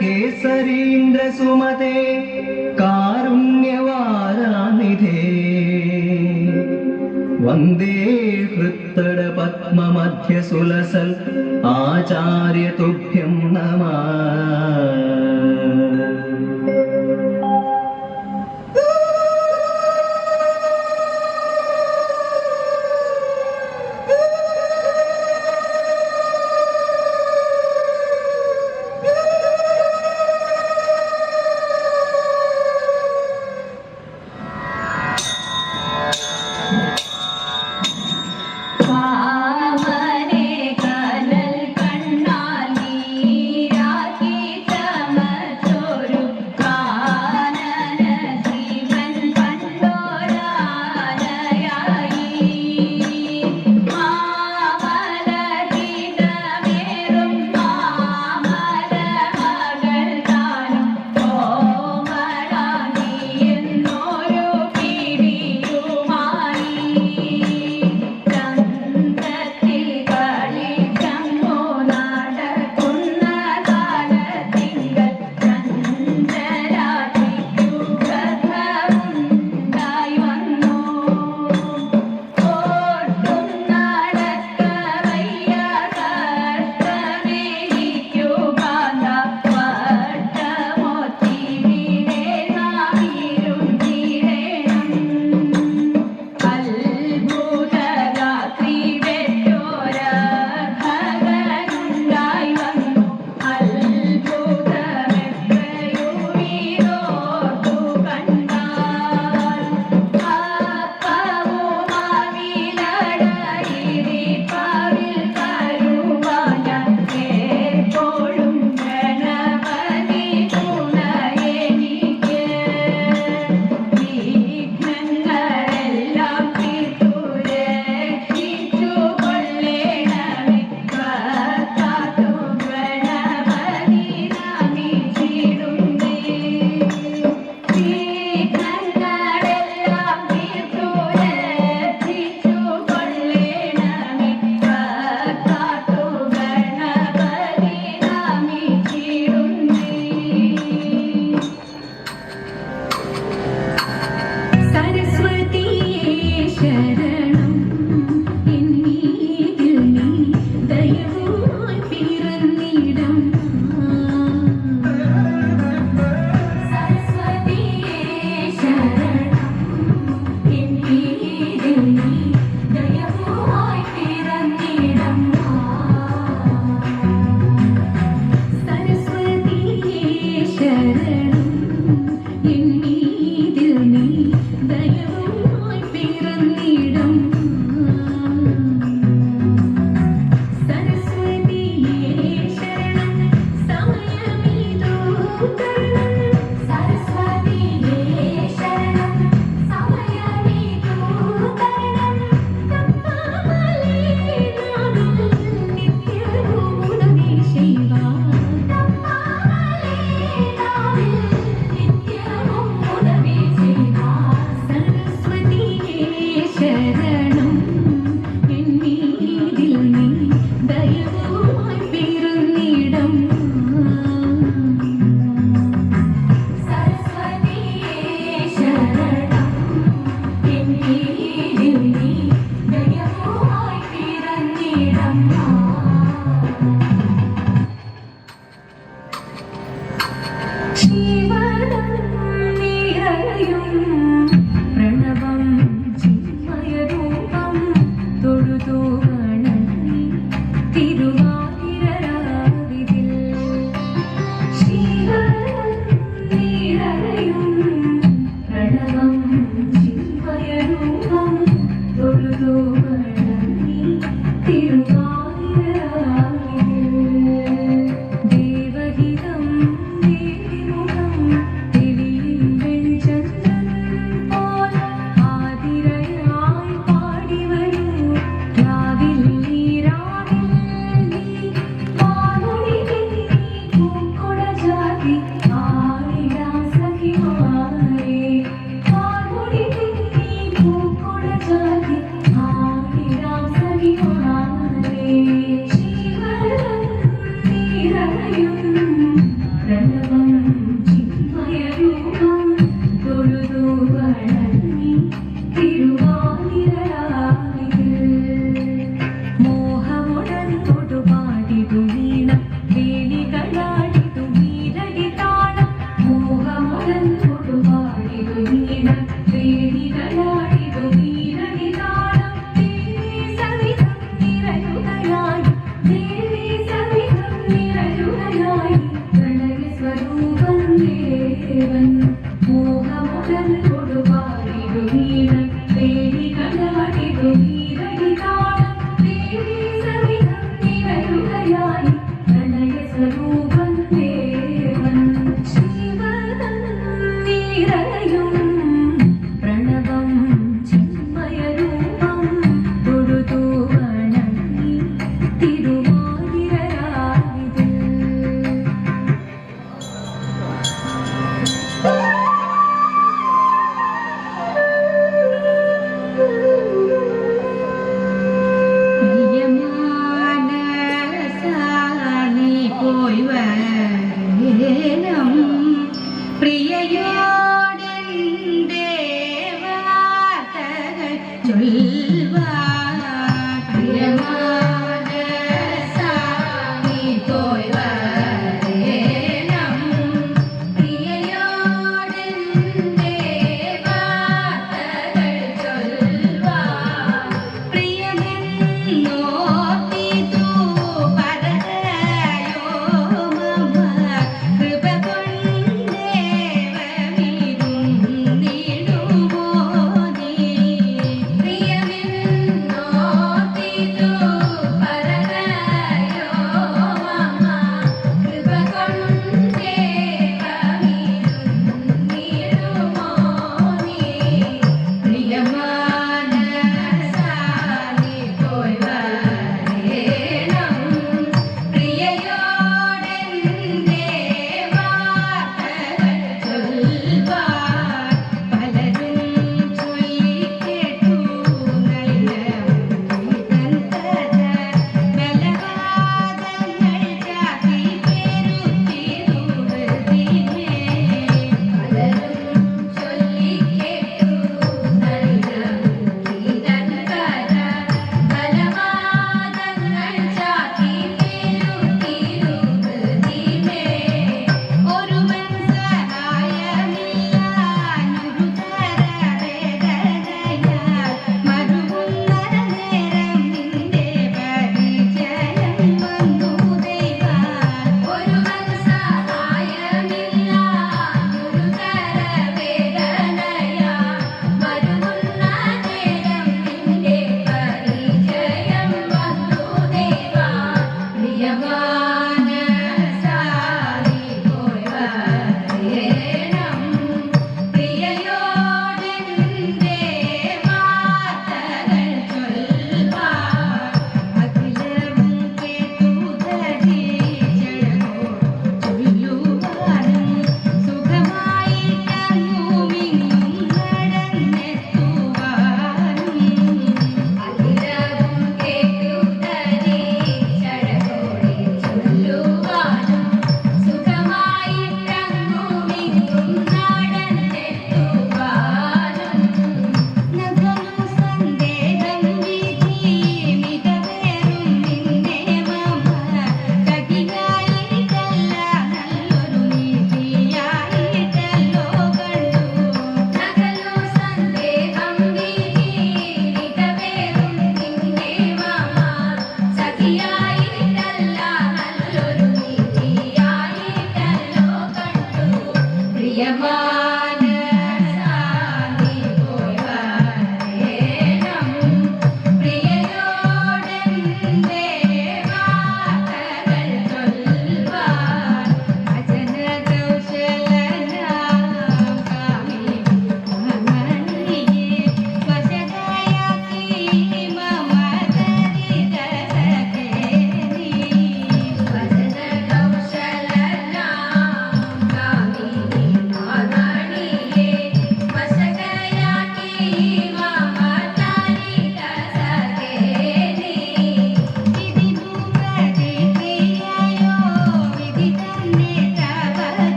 കേസരീന്ദ്ര സുമതേ കാരുണ്യവാരാനിധേ വന്ദേ ഹൃത്തട പത്മമധ്യ സുലസൽ ആചാര്യ തുഭ്യം നമഃ.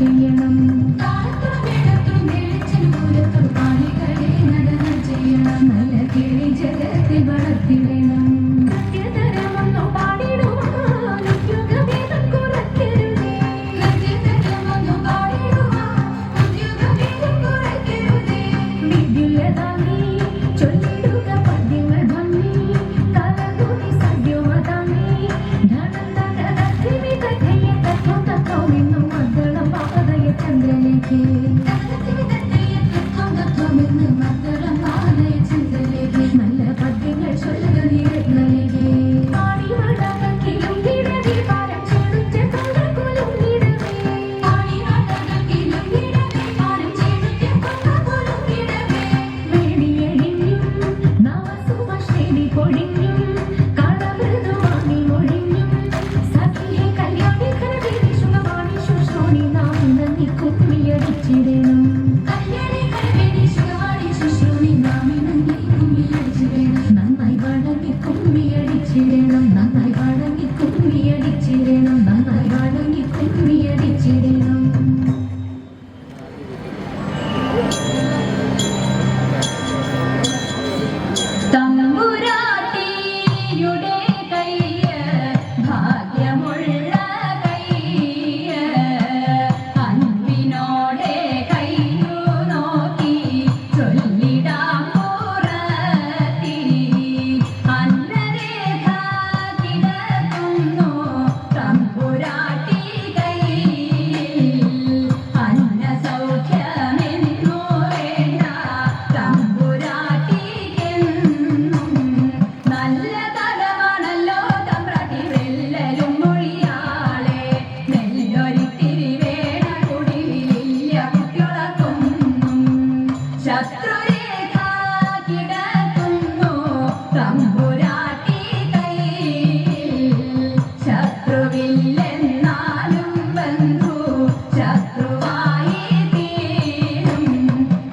ചെയ്യണം. കാലത്തും ഇടത്തും വെളിച്ചം ദൂരത്തും കാണികളെ നടനം ചെയ്യണം. നല്ല കിളി ജഗത്തിൽ വളർത്തിടണം. കൃത്യതരമൊന്നു പാടിടുവാൻ ഉദ്യോഗഭേദം കുറയ്ക്കരുതേ. കൃത്യതരമൊന്നു പാടിടുവാൻ ഉദ്യോഗഭേദം കുറയ്ക്കരുതേ. വിദ്യുല്ലതാങ്ങി ചൊല്ലിടുക പദ്യങ്ങൾ ഭംഗി. കലകുനി സദ്യമതാങ്ങി ധനന്തകഥിമി കഥയ തത്വം തത്വമെന്നും മദ്ദളം പാതയ ചന്ദ്രലേക്ക്. നല്ല പദ്യങ്ങൾ ചൊല്ലുക നീരങ്ങളിലേക്ക്. പാടിവടകിലും ഇടവി പാരം ചേടുറ്റ കൊണ്ടകുലും ഇടവേ. പാടിവടകിലും ഇടവി പാരം ചേടുറ്റ കൊണ്ടകുലും ഇടവേ. വേടിയഴിഞ്ഞും നവസുമശ്രീ പൊഴിഞ്ഞും കളമൃദുവാണി ഒഴിഞ്ഞും സഖിയെ കല്യാണി കരവേദി ശുഭവാണി ശുശ്രൂണി നാം നന്ദി കുമ്മിയടിച്ചിടണം. കല്യാണി കരവേദി ശുഭവാണി ശുശ്രൂണി നാം നന്ദി കുമ്മിയടിച്ചിടണം. നന്നായി വഴങ്ങി കുമ്മിയടിച്ചിടണം. നന്നായി വഴങ്ങി കുമ്മിയടിച്ചിടണം. നന്നായി വഴങ്ങി കുമ്മിയടിച്ചിടണം. തമ്പുരാട്ടിയുടെ കയ്യ് ഭാഗ്യമുള്ള കയ്യ്. അൻപിനോടെ കയ്യു നോക്കി ചൊല്ലിടാം പുറത്തി. അന്നരേഖ കിടക്കുന്നു തമ്പുരാട്ടി കയ്യിൽ. അന്നസൗഖ്യമെന്നു വേണ്ട തമ്പുരാട്ടിക്കെന്നും. നല്ല തരമാണല്ലോ തമ്പ്രാട്ടി വെല്ലലും മൊഴിയാളെ. നെല്ലൊരിത്തിരി വേണ കുടിലില്ല കുട്ടികളൊക്കൊന്നും. ശത്രുരേഖ കിടക്കുന്നു തമ്പുരാട്ടി കയ്യിൽ. ശത്രുവില്ലെന്നാലും ബന്ധു ശത്രുവായി തീരും.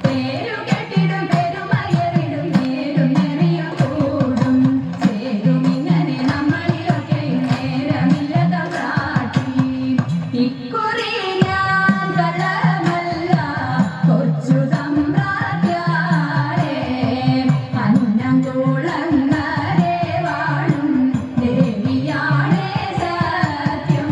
പേരുകെട്ടിടും പെരുമയറിടും നേരും നെറിയും കൂടും. ചേരുമിങ്ങനെ നമ്മളിലൊക്കെയും നേരമില്ല തമ്പ്രാട്ടി. ഇക്കുറി ഞാൻ കള്ളമല്ല കൊച്ചു തമ്പ്രാട്ടിയാളെ. അന്നം കുളങ്ങരെ വാഴും ദേവിയാണേ സത്യം.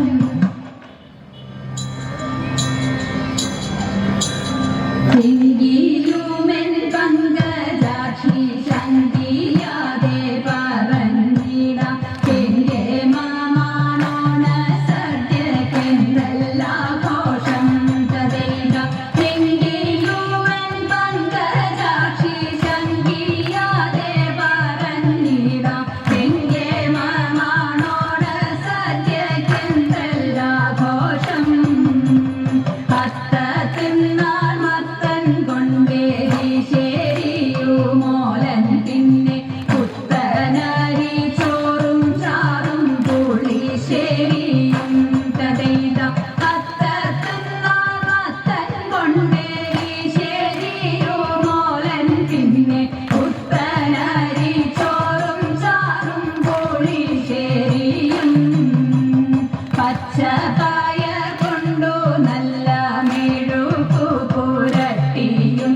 എങ്കിലുമെൻ പങ്കജാക്ഷി ശങ്കിയാതെ പറഞ്ഞിടാം. എന്റെ മാമാനോണ സദ്യക്കെന്തെല്ലാഘോഷം തതേകാം. എങ്കിലുമെൻ പങ്കജാക്ഷി ശങ്കിയാതെ പറഞ്ഞിടാം. എന്റെ മാമാനോണ സദ്യക്കെന്തെല്ലാഘോഷം. അത്ത തിന്നാൾ മത്തൻ കൊണ്ടേരി ശേരിയുമോലൻ പിന്നെ പുത്തനരി ചോറും ചാറും പുളിശ്ശേരിയും തതൈതാം. അത്ത തിന്നാൾ മത്തൻ കൊണ്ടേരി ശേരിയുമോലൻ പിന്നെ പുത്തനരി ചോറും ചാറും പുളിശ്ശേരിയും. പച്ചക്കായ കൊണ്ടു നല്ല മെഴുകു പുരട്ടിയും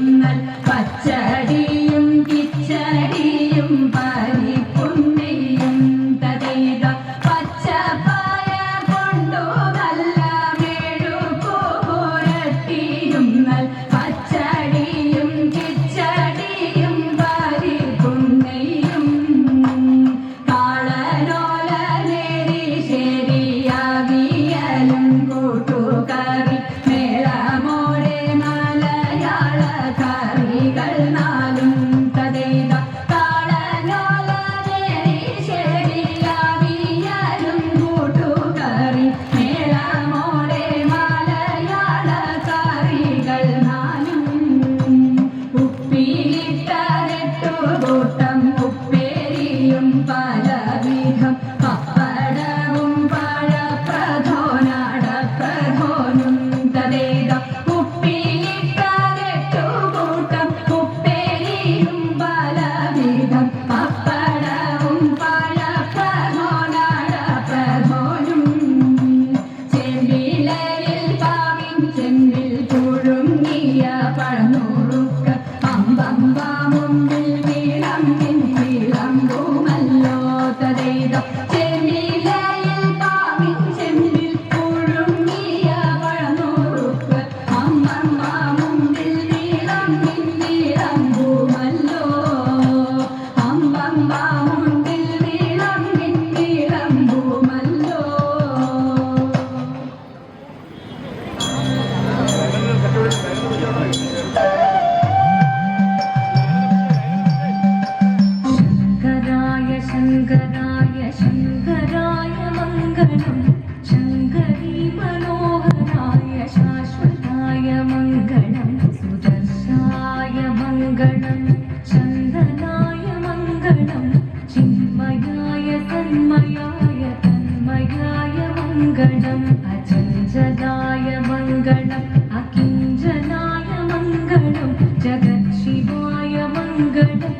പച്ചടിയും കിച്ചടിയും പരിപ്പുണ്ണിയും തതൈതാം. പച്ചപ്പായ കൊണ്ടു നല്ല മെഴുകു പുരട്ടിയും പച്ചടിയും കിച്ചടിയും പരിപ്പുണ്ണിയും. കാളനോല നേരി ശരിയാകിയലും കൂട്ടുകറി മേളമോടെ മലയാള കറികൾ നാലും തതൈതാം. കാളനോല നേരി ശരിയാകിയലും കൂട്ടുകറി മേളമോടെ മലയാള കറികൾ നാലും. ഉപ്പിലിട്ടതെട്ടു കൂട്ടം ഉപ്പേരിയും പലവിധം. പപ്പടവും പഴപ്രഥോനടപ്രഥോനും शाश्वताय मङ्गलं सुदर्शाय मङ्गलं चन्दनाय मङ्गलं चिन्मयाय तन्मयाय तन्मयाय मङ्गलम् अचञ्चलाय मङ्गलम् अकिञ्चनाय मङ्गलं जगत्शिवाय मङ्गलम्